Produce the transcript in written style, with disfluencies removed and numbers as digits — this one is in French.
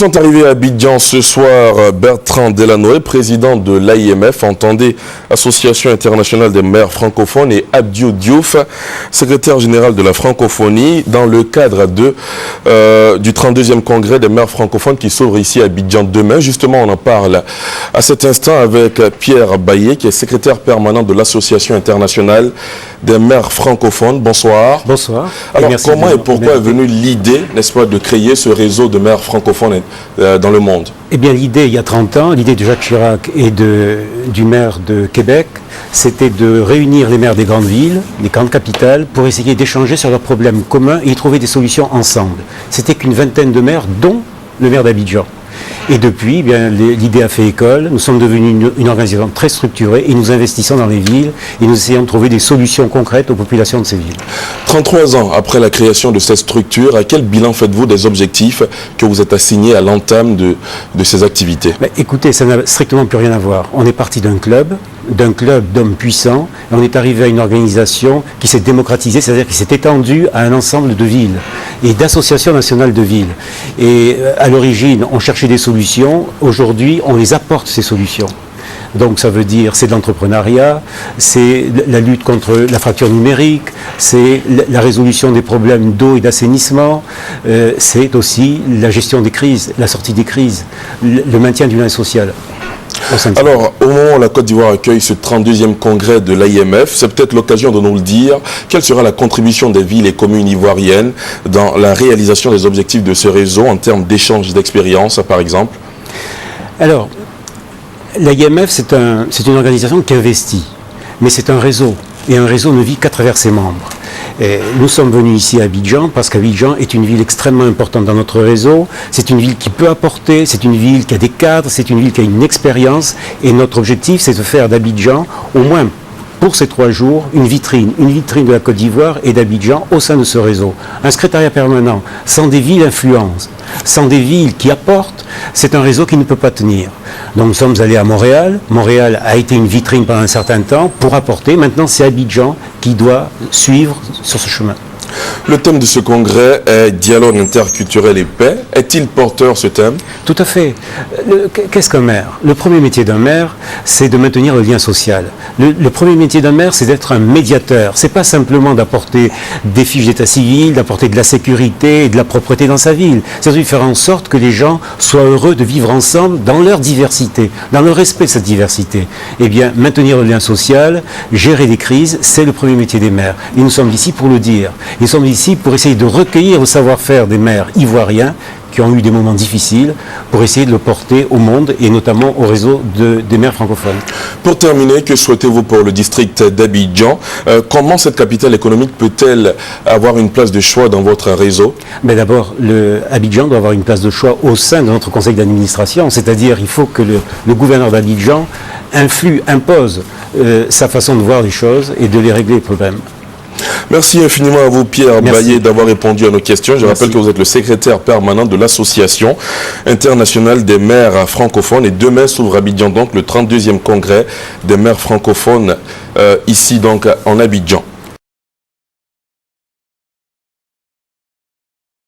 sont arrivés à Abidjan ce soir Bertrand Delanoë, président de l'AIMF, entendez Association internationale des maires francophones, et Abdiou Diouf, secrétaire général de la francophonie, dans le cadre du 32e congrès des maires francophones qui s'ouvre ici à Abidjan demain. Justement, on en parle à cet instant avec Pierre Baillet, qui est secrétaire permanent de l'Association internationale des maires francophones. Bonsoir. Bonsoir. Alors, comment et pourquoi est venue l'idée, n'est-ce pas, de créer ce réseau de maires francophones dans le monde? Eh bien, l'idée, il y a 30 ans, l'idée de Jacques Chirac et du maire de Québec, c'était de réunir les maires des grandes villes, des grandes capitales, pour essayer d'échanger sur leurs problèmes communs et y trouver des solutions ensemble. C'était qu'une vingtaine de maires, dont le maire d'Abidjan. Et depuis, eh bien, l'idée a fait école. Nous sommes devenus une organisation très structurée et nous investissons dans les villes et nous essayons de trouver des solutions concrètes aux populations de ces villes. 33 ans après la création de cette structure, à quel bilan faites-vous des objectifs que vous êtes assignés à l'entame de ces activités? Écoutez, ça n'a strictement plus rien à voir. On est parti d'un club d'hommes puissants, et on est arrivé à une organisation qui s'est démocratisée, c'est-à-dire qui s'est étendue à un ensemble de villes et d'associations nationales de villes. Et à l'origine, on cherchait des solutions. Aujourd'hui, on les apporte, ces solutions. Donc ça veut dire, c'est de l'entrepreneuriat, c'est la lutte contre la fracture numérique, c'est la résolution des problèmes d'eau et d'assainissement, c'est aussi la gestion des crises, la sortie des crises, le maintien du lien social. Alors, au moment où la Côte d'Ivoire accueille ce 32e congrès de l'AIMF, c'est peut-être l'occasion de nous le dire, quelle sera la contribution des villes et communes ivoiriennes dans la réalisation des objectifs de ce réseau en termes d'échange d'expériences, par exemple? Alors, l'AIMF, c'est une organisation qui investit, mais c'est un réseau, et un réseau ne vit qu'à travers ses membres. Et nous sommes venus ici à Abidjan parce qu'Abidjan est une ville extrêmement importante dans notre réseau. C'est une ville qui peut apporter, c'est une ville qui a des cadres, c'est une ville qui a une expérience. Et notre objectif, c'est de faire d'Abidjan, au moins pour ces 3 jours, une vitrine de la Côte d'Ivoire et d'Abidjan au sein de ce réseau. Un secrétariat permanent, sans des villes influentes, sans des villes qui apportent, c'est un réseau qui ne peut pas tenir. Donc nous sommes allés à Montréal. Montréal a été une vitrine pendant un certain temps pour apporter. Maintenant, c'est Abidjan qui doit suivre sur ce chemin. Le thème de ce congrès est dialogue interculturel et paix. Est-il porteur, ce thème? Tout à fait. Qu'est-ce qu'un maire? Le premier métier d'un maire, c'est de maintenir le lien social. Le premier métier d'un maire, c'est d'être un médiateur. C'est pas simplement d'apporter des fiches d'état civil, d'apporter de la sécurité et de la propreté dans sa ville. C'est de faire en sorte que les gens soient heureux de vivre ensemble dans leur diversité, dans le respect de cette diversité. Eh bien, maintenir le lien social, gérer les crises, c'est le premier métier des maires. Et nous sommes ici pour le dire. Nous sommes ici pour essayer de recueillir le savoir-faire des maires ivoiriens qui ont eu des moments difficiles, pour essayer de le porter au monde et notamment au réseau des maires francophones. Pour terminer, que souhaitez-vous pour le district d'Abidjan? Comment cette capitale économique peut-elle avoir une place de choix dans votre réseau? D'abord, Abidjan doit avoir une place de choix au sein de notre conseil d'administration, c'est-à-dire il faut que le gouverneur d'Abidjan impose sa façon de voir les choses et de les régler les problèmes. Merci infiniment à vous, Pierre Baillet, d'avoir répondu à nos questions. Je rappelle que vous êtes le secrétaire permanent de l'Association internationale des maires francophones. Et demain s'ouvre à Abidjan, donc, le 32e congrès des maires francophones, ici, donc, en Abidjan.